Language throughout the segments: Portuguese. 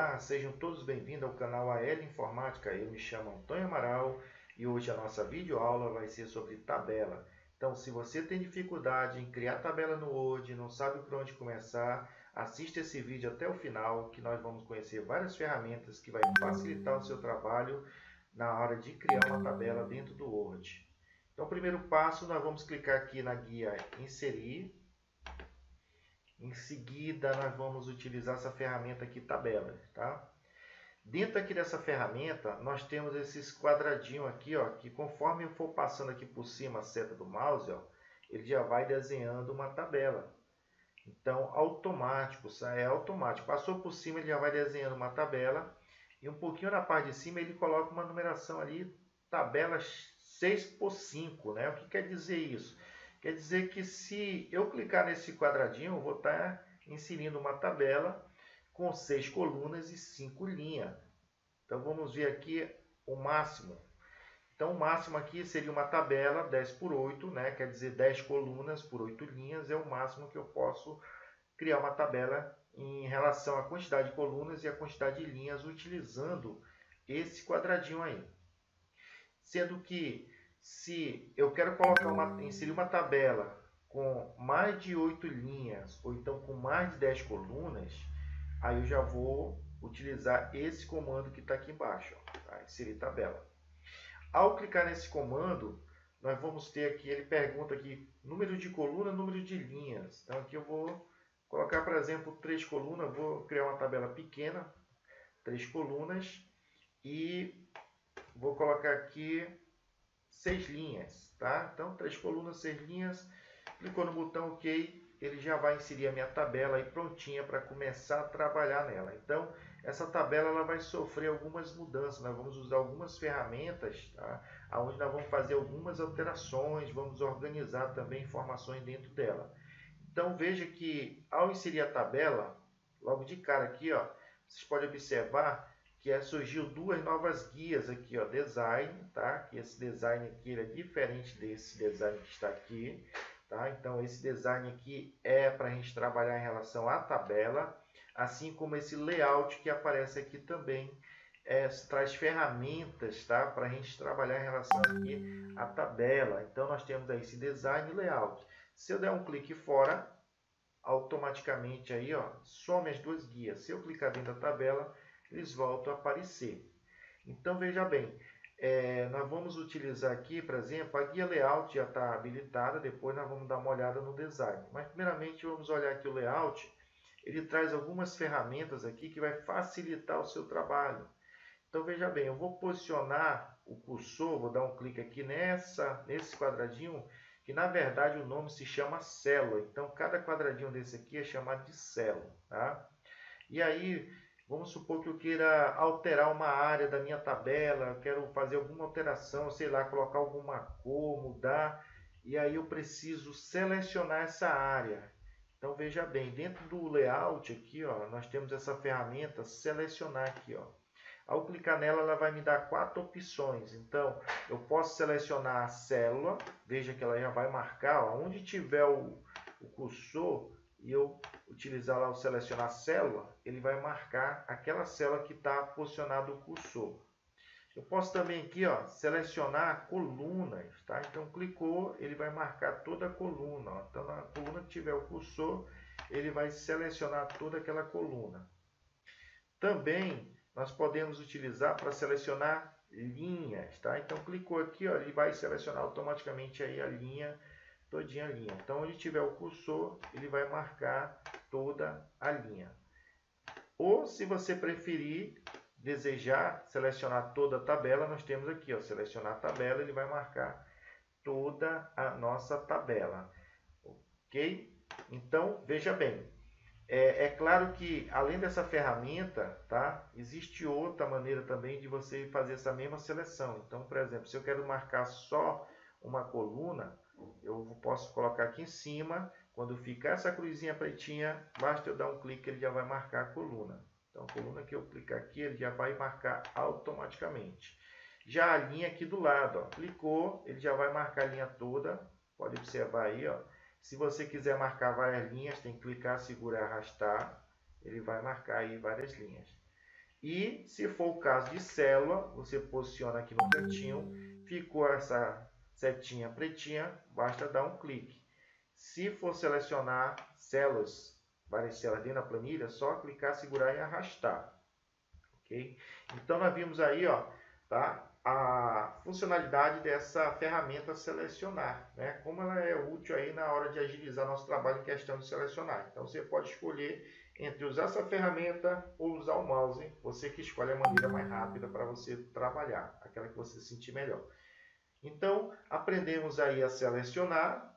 Olá, sejam todos bem-vindos ao canal AL Informática. Eu me chamo Antônio Amaral e hoje a nossa videoaula vai ser sobre tabela. Então, se você tem dificuldade em criar tabela no Word, não sabe por onde começar, assista esse vídeo até o final, que nós vamos conhecer várias ferramentas que vai facilitar o seu trabalho na hora de criar uma tabela dentro do Word. Então, o primeiro passo, nós vamos clicar aqui na guia Inserir. Em seguida, nós vamos utilizar essa ferramenta aqui, Tabelas, tá? Dentro aqui dessa ferramenta, nós temos esses quadradinhos aqui, ó, que conforme eu for passando aqui por cima a seta do mouse, ó, ele já vai desenhando uma tabela. Então, automático, é automático. Passou por cima, ele já vai desenhando uma tabela. E um pouquinho na parte de cima, ele coloca uma numeração ali, tabela 6x5, né? O que quer dizer isso? Quer dizer que se eu clicar nesse quadradinho, eu vou estar inserindo uma tabela com 6 colunas e 5 linhas. Então, vamos ver aqui o máximo. Então, o máximo aqui seria uma tabela 10 por 8, né? Quer dizer, 10 colunas por 8 linhas é o máximo que eu posso criar uma tabela em relação à quantidade de colunas e a quantidade de linhas utilizando esse quadradinho aí. Sendo que se eu quero inserir uma tabela com mais de 8 linhas ou então com mais de 10 colunas, aí eu já vou utilizar esse comando que está aqui embaixo, ó, tá? Inserir tabela. Ao clicar nesse comando, nós vamos ter aqui, ele pergunta aqui, número de coluna, número de linhas. Então aqui eu vou colocar, por exemplo, 3 colunas, vou criar uma tabela pequena, 3 colunas, e vou colocar aqui 6 linhas, tá? Então 3 colunas, 6 linhas, clicou no botão OK, ele já vai inserir a minha tabela aí prontinha para começar a trabalhar nela. Então, essa tabela ela vai sofrer algumas mudanças, nós vamos usar algumas ferramentas, tá? Onde nós vamos fazer algumas alterações, vamos organizar também informações dentro dela. Então, veja que ao inserir a tabela, logo de cara aqui, ó, vocês podem observar que surgiu duas novas guias aqui, ó, design, tá? Que esse design aqui ele é diferente desse design que está aqui. Tá? Então, esse design aqui é para a gente trabalhar em relação à tabela, assim como esse layout que aparece aqui também, traz ferramentas, tá? Para a gente trabalhar em relação aqui à tabela. Então, nós temos aí esse design e layout. Se eu der um clique fora, automaticamente aí, ó, some as duas guias. Se eu clicar dentro da tabela, eles voltam a aparecer. Então, veja bem, nós vamos utilizar aqui, por exemplo, a guia layout já está habilitada, depois nós vamos dar uma olhada no design. Mas primeiramente vamos olhar aqui o layout, ele traz algumas ferramentas aqui que vai facilitar o seu trabalho. Então veja bem, eu vou posicionar o cursor, vou dar um clique aqui nesse quadradinho, que na verdade o nome se chama célula. Então cada quadradinho desse aqui é chamado de célula, tá? E aí, vamos supor que eu queira alterar uma área da minha tabela, eu quero fazer alguma alteração, sei lá, colocar alguma cor, mudar, e aí eu preciso selecionar essa área. Então veja bem, dentro do layout aqui, ó, nós temos essa ferramenta selecionar aqui, ó. Ao clicar nela, ela vai me dar 4 opções. Então, eu posso selecionar a célula, veja que ela já vai marcar, ó, onde tiver o cursor, e eu utilizar lá o selecionar célula, ele vai marcar aquela célula que está posicionado o cursor. Eu posso também aqui, ó, selecionar colunas, tá? Então clicou, ele vai marcar toda a coluna, ó. Então na coluna que tiver o cursor, ele vai selecionar toda aquela coluna. Também nós podemos utilizar para selecionar linhas, tá? Então clicou aqui, ó, ele vai selecionar automaticamente aí a linha, todinha a linha. Então onde tiver o cursor, ele vai marcar toda a linha. Ou se você preferir, desejar selecionar toda a tabela, nós temos aqui, ó, selecionar a tabela, ele vai marcar toda a nossa tabela. Ok? Então, veja bem, é claro que, além dessa ferramenta, tá, existe outra maneira também de você fazer essa mesma seleção. Então, por exemplo, se eu quero marcar só uma coluna, eu posso colocar aqui em cima. Quando ficar essa cruzinha pretinha, basta eu dar um clique, ele já vai marcar a coluna. Então, a coluna que eu clicar aqui, ele já vai marcar automaticamente. Já a linha aqui do lado, ó, clicou, ele já vai marcar a linha toda. Pode observar aí, ó. Se você quiser marcar várias linhas, tem que clicar, segurar e arrastar. Ele vai marcar aí várias linhas. E se for o caso de célula, você posiciona aqui no cantinho, ficou essa setinha pretinha, basta dar um clique. Se for selecionar células, várias células dentro da planilha, só clicar, segurar e arrastar. Ok? Então, nós vimos aí, ó, tá, a funcionalidade dessa ferramenta selecionar, né? Como ela é útil aí na hora de agilizar nosso trabalho em questão de selecionar. Então, você pode escolher entre usar essa ferramenta ou usar o mouse, você que escolhe a maneira mais rápida para você trabalhar, aquela que você sentir melhor. Então, aprendemos aí a selecionar.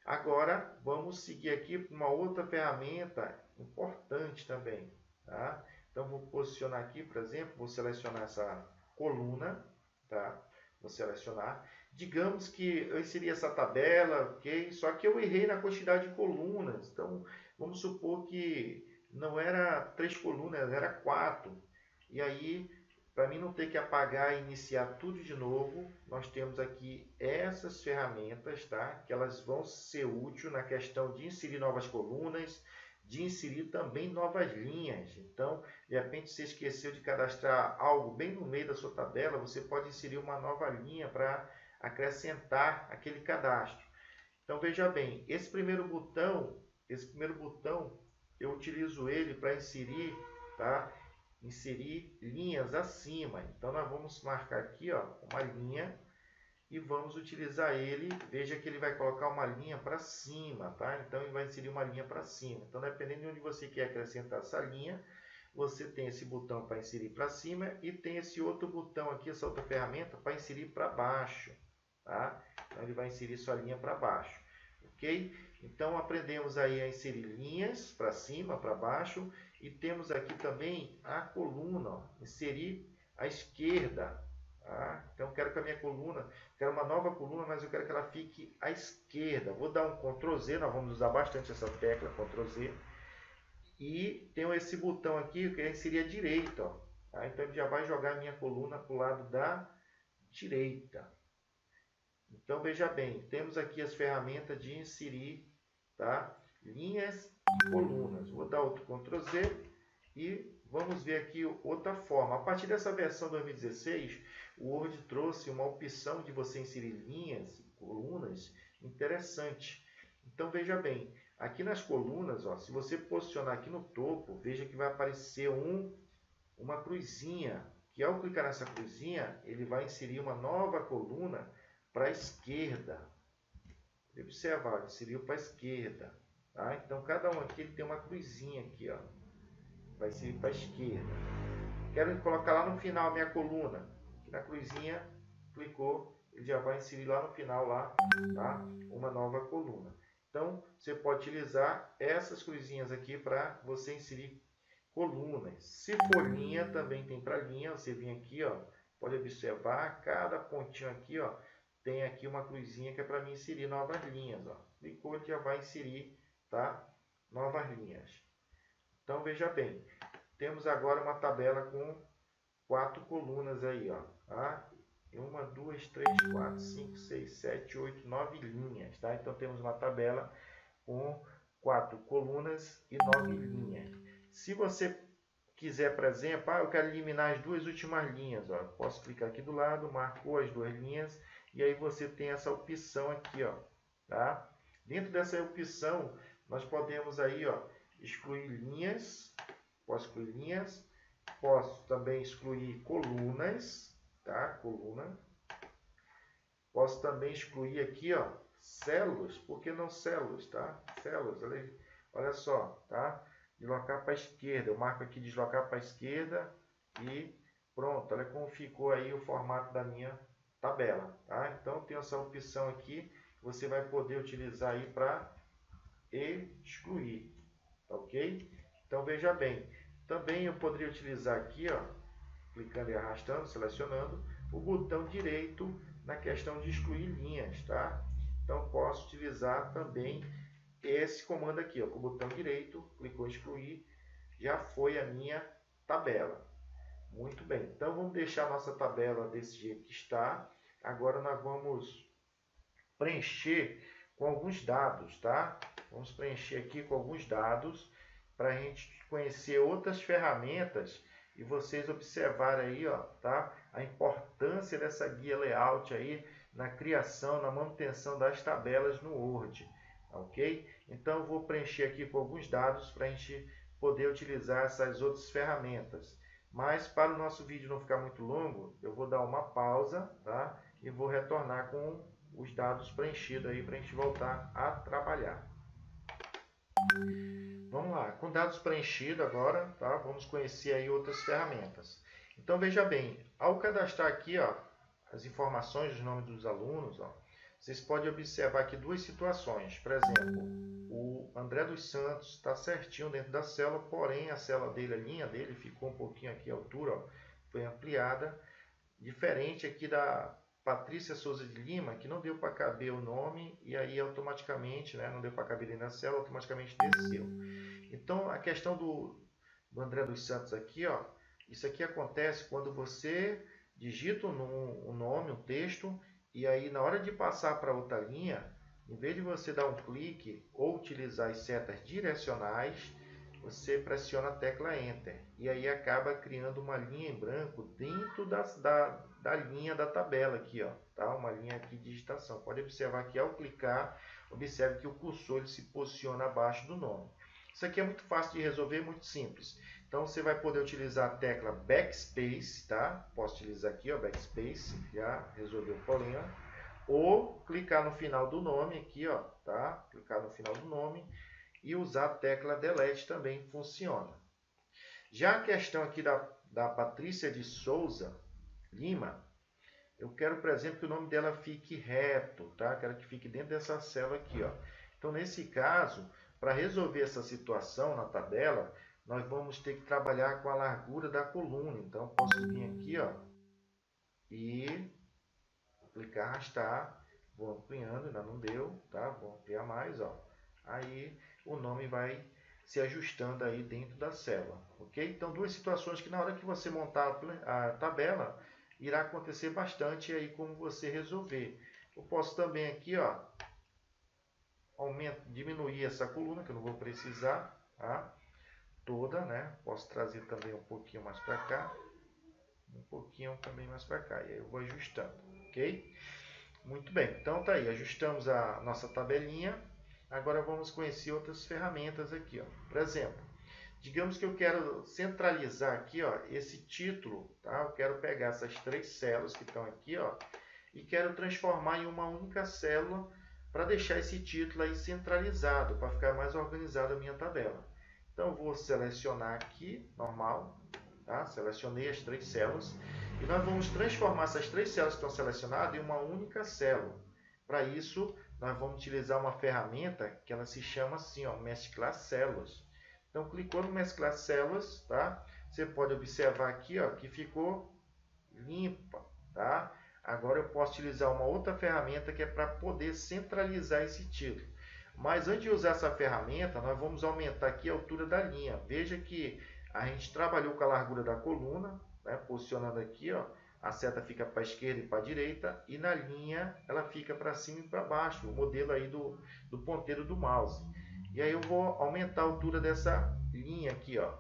Agora, vamos seguir aqui para uma outra ferramenta importante também, tá? Então, vou posicionar aqui, por exemplo, vou selecionar essa coluna, tá? Vou selecionar. Digamos que eu inseri essa tabela, ok? Só que eu errei na quantidade de colunas. Então, vamos supor que não era 3 colunas, era 4. E aí, para mim não ter que apagar e iniciar tudo de novo, nós temos aqui essas ferramentas, tá? Que elas vão ser úteis na questão de inserir novas colunas, de inserir também novas linhas. Então, de repente você esqueceu de cadastrar algo bem no meio da sua tabela, você pode inserir uma nova linha para acrescentar aquele cadastro. Então, veja bem, esse primeiro botão, eu utilizo ele para inserir, tá? Inserir linhas acima. Então, nós vamos marcar aqui, ó, uma linha e vamos utilizar ele. Veja que ele vai colocar uma linha para cima, tá? Então, ele vai inserir uma linha para cima. Então, dependendo de onde você quer acrescentar essa linha, você tem esse botão para inserir para cima e tem esse outro botão aqui, essa outra ferramenta, para inserir para baixo, tá? Então, ele vai inserir sua linha para baixo, ok? Então, aprendemos aí a inserir linhas para cima, para baixo. E temos aqui também a coluna, ó, inserir à esquerda. Tá? Então, quero que a minha coluna, quero uma nova coluna, mas eu quero que ela fique à esquerda. Vou dar um Ctrl Z, nós vamos usar bastante essa tecla, Ctrl Z. E tenho esse botão aqui, que é inserir à direita. Ó. Tá? Então, ele já vai jogar a minha coluna para o lado da direita. Então, veja bem, temos aqui as ferramentas de inserir, tá? Linhas e colunas. Vou dar outro Ctrl Z e vamos ver aqui outra forma. A partir dessa versão 2016, o Word trouxe uma opção de você inserir linhas e colunas interessante. Então, veja bem, aqui nas colunas, ó, se você posicionar aqui no topo, veja que vai aparecer uma cruzinha, que ao clicar nessa cruzinha, ele vai inserir uma nova coluna para a esquerda. Observa, ele inseriu para a esquerda. Tá? Então, cada um aqui ele tem uma cruzinha aqui, ó. Vai inserir para a esquerda. Quero colocar lá no final a minha coluna. Aqui na cruzinha, clicou, ele já vai inserir lá no final, lá, tá? Uma nova coluna. Então, você pode utilizar essas cruzinhas aqui para você inserir colunas. Se for linha, também tem para linha. Você vem aqui, ó, pode observar, cada pontinho aqui, ó, tem aqui uma cruzinha que é para mim inserir novas linhas. Ó. Clicou, ele já vai inserir, tá? Novas linhas. Então, veja bem, temos agora uma tabela com 4 colunas aí, ó. Tá? 1, 2, 3, 4, 5, 6, 7, 8, 9 linhas. Tá? Então, temos uma tabela com 4 colunas e 9 linhas. Se você quiser, por exemplo, eu quero eliminar as 2 últimas linhas. Ó. Posso clicar aqui do lado, marcou as 2 linhas. E aí você tem essa opção aqui, ó, tá? Dentro dessa opção, nós podemos aí, ó, excluir linhas. Posso excluir linhas. Posso também excluir colunas, tá? Coluna. Posso também excluir aqui, ó, células. Por que não células, tá? Células, olha só, tá? Deslocar para a esquerda. Eu marco aqui deslocar para a esquerda e pronto. Olha como ficou aí o formato da minha tabela, tá? Então, tem essa opção aqui que você vai poder utilizar aí para excluir, tá ok? Então, veja bem, também eu poderia utilizar aqui, ó, clicando e arrastando, selecionando, o botão direito na questão de excluir linhas, tá? Então, posso utilizar também esse comando aqui, ó, com o botão direito, clicou em excluir, já foi a minha tabela. Muito bem, então vamos deixar a nossa tabela desse jeito que está. Agora nós vamos preencher com alguns dados, tá? Vamos preencher aqui com alguns dados para a gente conhecer outras ferramentas e vocês observarem aí, ó, tá? A importância dessa guia layout aí na criação, na manutenção das tabelas no Word, ok? Então eu vou preencher aqui com alguns dados para a gente poder utilizar essas outras ferramentas. Mas para o nosso vídeo não ficar muito longo, eu vou dar uma pausa, tá? E vou retornar com os dados preenchidos aí para a gente voltar a trabalhar. Vamos lá, com dados preenchidos agora, tá? Vamos conhecer aí outras ferramentas. Então veja bem, ao cadastrar aqui, ó, as informações dos nomes dos alunos, ó, vocês podem observar aqui duas situações. Por exemplo, o André dos Santos está certinho dentro da célula, porém a célula dele, a linha dele ficou um pouquinho aqui a altura, ó, foi ampliada, diferente aqui da Patrícia Souza de Lima, que não deu para caber o nome e aí automaticamente, né, não deu para caber dentro da célula, automaticamente desceu. Então a questão do André dos Santos aqui, ó, isso aqui acontece quando você digita um nome, um texto, e aí na hora de passar para outra linha, em vez de você dar um clique ou utilizar as setas direcionais, você pressiona a tecla Enter. E aí acaba criando uma linha em branco dentro da linha da tabela aqui, ó, tá? Uma linha aqui de digitação. Pode observar que ao clicar, observe que o cursor ele se posiciona abaixo do nome. Isso aqui é muito fácil de resolver, muito simples. Então você vai poder utilizar a tecla Backspace, tá? Posso utilizar aqui, ó, Backspace, já resolveu o problema. Ou clicar no final do nome aqui, ó, tá? Clicar no final do nome e usar a tecla Delete também funciona. Já a questão aqui da Patrícia de Souza Lima, eu quero, por exemplo, que o nome dela fique reto, tá? Quero que fique dentro dessa célula aqui, ó. Então, nesse caso, para resolver essa situação na tabela, nós vamos ter que trabalhar com a largura da coluna. Então, posso vir aqui, ó, e clicar, arrastar, vou ampliando, ainda não deu, tá? Vou ampliar mais, ó. Aí o nome vai se ajustando aí dentro da célula, ok? Então, duas situações que na hora que você montar a tabela, irá acontecer bastante aí como você resolver. Eu posso também aqui, ó, diminuir essa coluna, que eu não vou precisar, tá? Toda, né? Posso trazer também um pouquinho mais para cá, um pouquinho também mais para cá, e aí eu vou ajustando, ok? Muito bem, então tá aí, ajustamos a nossa tabelinha. Agora vamos conhecer outras ferramentas aqui, ó. Por exemplo, digamos que eu quero centralizar aqui, ó, esse título, tá? Eu quero pegar essas três células que estão aqui, ó, e quero transformar em uma única célula para deixar esse título aí centralizado, para ficar mais organizada a minha tabela. Então eu vou selecionar aqui, normal, tá? Selecionei as três células e nós vamos transformar essas três células que estão selecionadas em uma única célula. Para isso, nós vamos utilizar uma ferramenta que ela se chama assim, ó, mesclar células. Então, clicou no mesclar células, tá? Você pode observar aqui, ó, que ficou limpa, tá? Agora eu posso utilizar uma outra ferramenta que é para poder centralizar esse título. Mas antes de usar essa ferramenta, nós vamos aumentar aqui a altura da linha. Veja que a gente trabalhou com a largura da coluna, né? Posicionando aqui, ó, a seta fica para a esquerda e para a direita, e na linha ela fica para cima e para baixo, o modelo aí do ponteiro do mouse. E aí eu vou aumentar a altura dessa linha aqui, ó,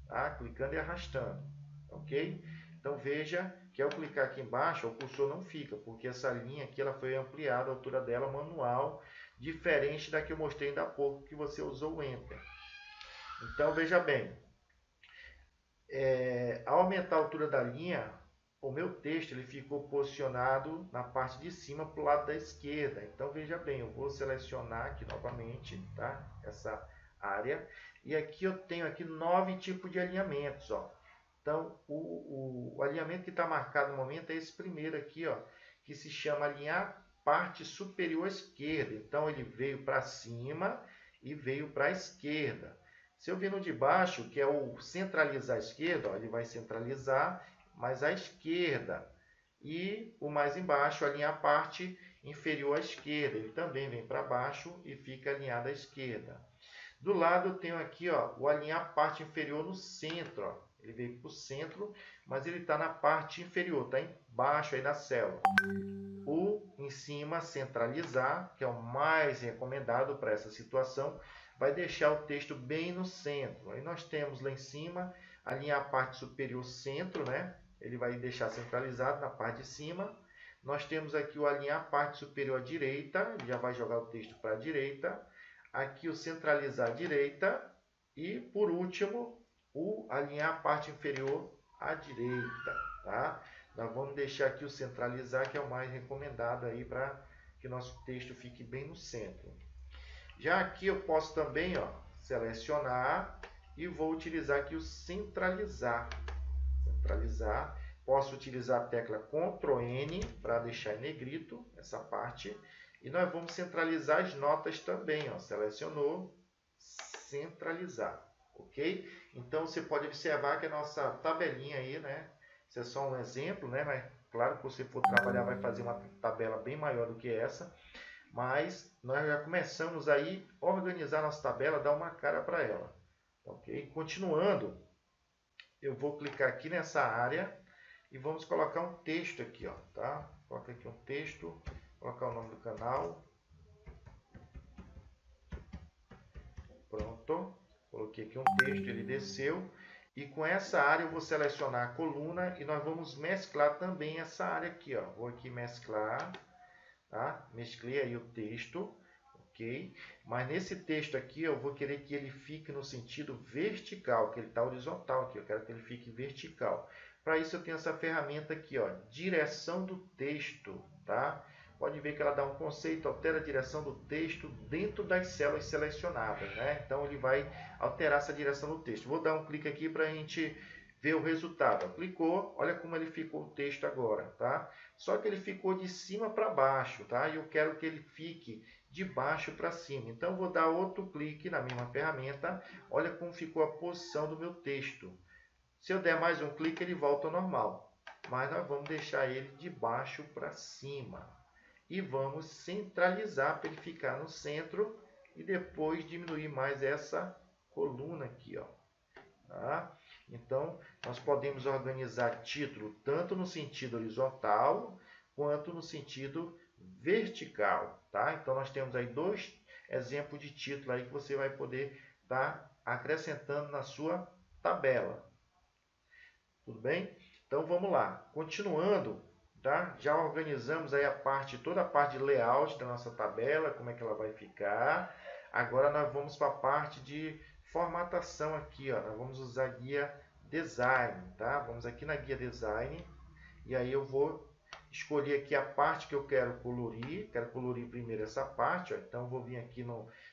tá? Clicando e arrastando, ok? Então veja que ao clicar aqui embaixo, o cursor não fica, porque essa linha aqui ela foi ampliada, a altura dela manual, diferente da que eu mostrei ainda há pouco, que você usou o Enter. Então veja bem, ao aumentar a altura da linha, o meu texto ele ficou posicionado na parte de cima para o lado da esquerda. Então veja bem, eu vou selecionar aqui novamente, tá? Essa área, e aqui eu tenho aqui 9 tipos de alinhamentos, ó. Então o alinhamento que está marcado no momento é esse primeiro aqui, ó, que se chama alinhar parte superior à esquerda. Então ele veio para cima e veio para a esquerda. Se eu vir no de baixo, que é o centralizar à esquerda, ó, ele vai centralizar, mas à esquerda. E o mais embaixo, alinhar a parte inferior à esquerda. Ele também vem para baixo e fica alinhado à esquerda. Do lado eu tenho aqui, ó, o alinhar a parte inferior no centro. Ó. Ele veio para o centro, mas ele está na parte inferior, está embaixo aí da célula. O em cima, centralizar, que é o mais recomendado para essa situação, vai deixar o texto bem no centro. Aí nós temos lá em cima alinhar a parte superior centro, né? Ele vai deixar centralizado na parte de cima. Nós temos aqui o alinhar a parte superior à direita, já vai jogar o texto para a direita. Aqui o centralizar à direita. E por último, o alinhar a parte inferior à direita, tá? Nós vamos deixar aqui o centralizar, que é o mais recomendado aí para que nosso texto fique bem no centro. Já aqui eu posso também, ó, selecionar e vou utilizar aqui o centralizar. Centralizar. Posso utilizar a tecla Ctrl N para deixar em negrito essa parte. E nós vamos centralizar as notas também, ó. Selecionou, centralizar, ok? Então você pode observar que a nossa tabelinha aí, né? Isso é só um exemplo, né? Mas claro que você for trabalhar vai fazer uma tabela bem maior do que essa. Mas nós já começamos aí a organizar nossa tabela, dar uma cara para ela, ok? Continuando, eu vou clicar aqui nessa área e vamos colocar um texto aqui, ó, tá? Coloca aqui um texto, colocar o nome do canal. Pronto, coloquei aqui um texto, ele desceu. E com essa área eu vou selecionar a coluna e nós vamos mesclar também essa área aqui, ó. Vou aqui mesclar, tá? Mesclei aí o texto, ok? Mas nesse texto aqui eu vou querer que ele fique no sentido vertical, que ele está horizontal aqui, eu quero que ele fique vertical. Para isso eu tenho essa ferramenta aqui, ó, direção do texto, tá? Pode ver que ela dá um conceito, altera a direção do texto dentro das células selecionadas, né? Então ele vai alterar essa direção do texto. Vou dar um clique aqui para a gente ver o resultado. Clicou, olha como ele ficou o texto agora, tá? Só que ele ficou de cima para baixo, tá? E eu quero que ele fique de baixo para cima. Então vou dar outro clique na mesma ferramenta. Olha como ficou a posição do meu texto. Se eu der mais um clique, ele volta ao normal. Mas nós vamos deixar ele de baixo para cima. E vamos centralizar para ele ficar no centro e depois diminuir mais essa coluna aqui, ó. Tá? Então, nós podemos organizar título tanto no sentido horizontal quanto no sentido vertical, tá? Então, nós temos aí dois exemplos de título aí que você vai poder estar acrescentando na sua tabela. Tudo bem? Então, vamos lá. Continuando, tá? Já organizamos aí toda a parte de layout da nossa tabela, como é que ela vai ficar. Agora, nós vamos para a parte de formatação aqui, ó. Nós vamos usar a guia Design, tá? Vamos aqui na guia Design e aí eu vou escolher aqui a parte que eu quero colorir. Quero colorir primeiro essa parte, ó. Então, eu vou vir aqui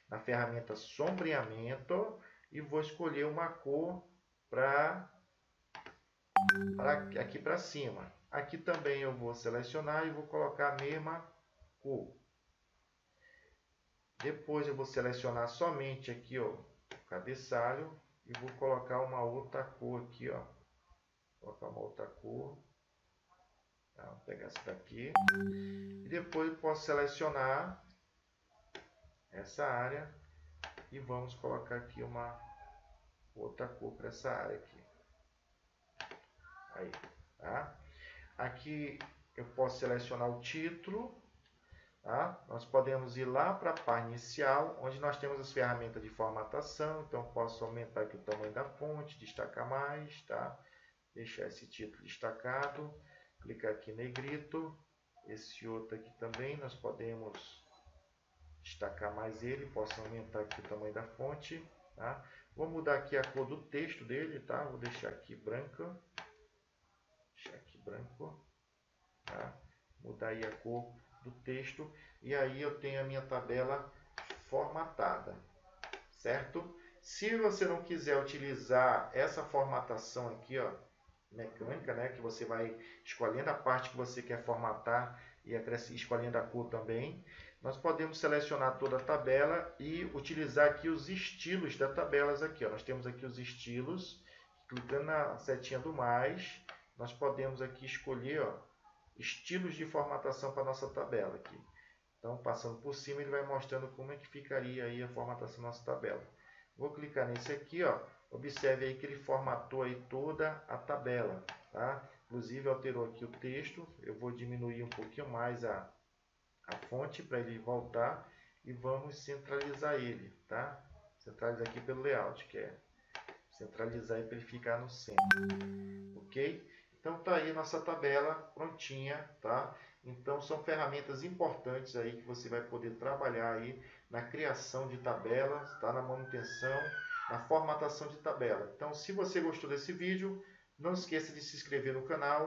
na ferramenta Sombreamento e vou escolher uma cor para aqui para cima. Aqui também eu vou selecionar e vou colocar a mesma cor. Depois eu vou selecionar somente aqui, ó, o cabeçalho e vou colocar uma outra cor aqui, ó. Vou colocar uma outra cor. Tá, vou pegar essa daqui. E depois eu posso selecionar essa área e vamos colocar aqui uma outra cor para essa área aqui. Aí, tá? Aqui eu posso selecionar o título, tá? Nós podemos ir lá para a página inicial, onde nós temos as ferramentas de formatação. Então, eu posso aumentar aqui o tamanho da fonte, destacar mais, tá? Deixar esse título destacado, clicar aqui em negrito. Esse outro aqui também, nós podemos destacar mais ele, posso aumentar aqui o tamanho da fonte, tá? Vou mudar aqui a cor do texto dele, tá? Vou deixar aqui branca. Deixar aqui branco, tá? Mudar aí a cor do texto e aí eu tenho a minha tabela formatada, certo? Se você não quiser utilizar essa formatação aqui, ó, mecânica, né, que você vai escolhendo a parte que você quer formatar e escolhendo a cor também, nós podemos selecionar toda a tabela e utilizar aqui os estilos da tabelas aqui, ó. Nós temos aqui os estilos, clicando na setinha do mais, nós podemos aqui escolher, ó, estilos de formatação para a nossa tabela aqui. Então, passando por cima, ele vai mostrando como é que ficaria aí a formatação da nossa tabela. Vou clicar nesse aqui, ó. Observe aí que ele formatou aí toda a tabela, tá? Inclusive, alterou aqui o texto. Eu vou diminuir um pouquinho mais a fonte para ele voltar e vamos centralizar ele, tá? Centralizar aqui pelo layout, que é Centralizar para ele ficar no centro, ok? Então tá aí nossa tabela prontinha, tá? Então são ferramentas importantes aí que você vai poder trabalhar aí na criação de tabelas, tá? Na manutenção, na formatação de tabela. Então se você gostou desse vídeo, não esqueça de se inscrever no canal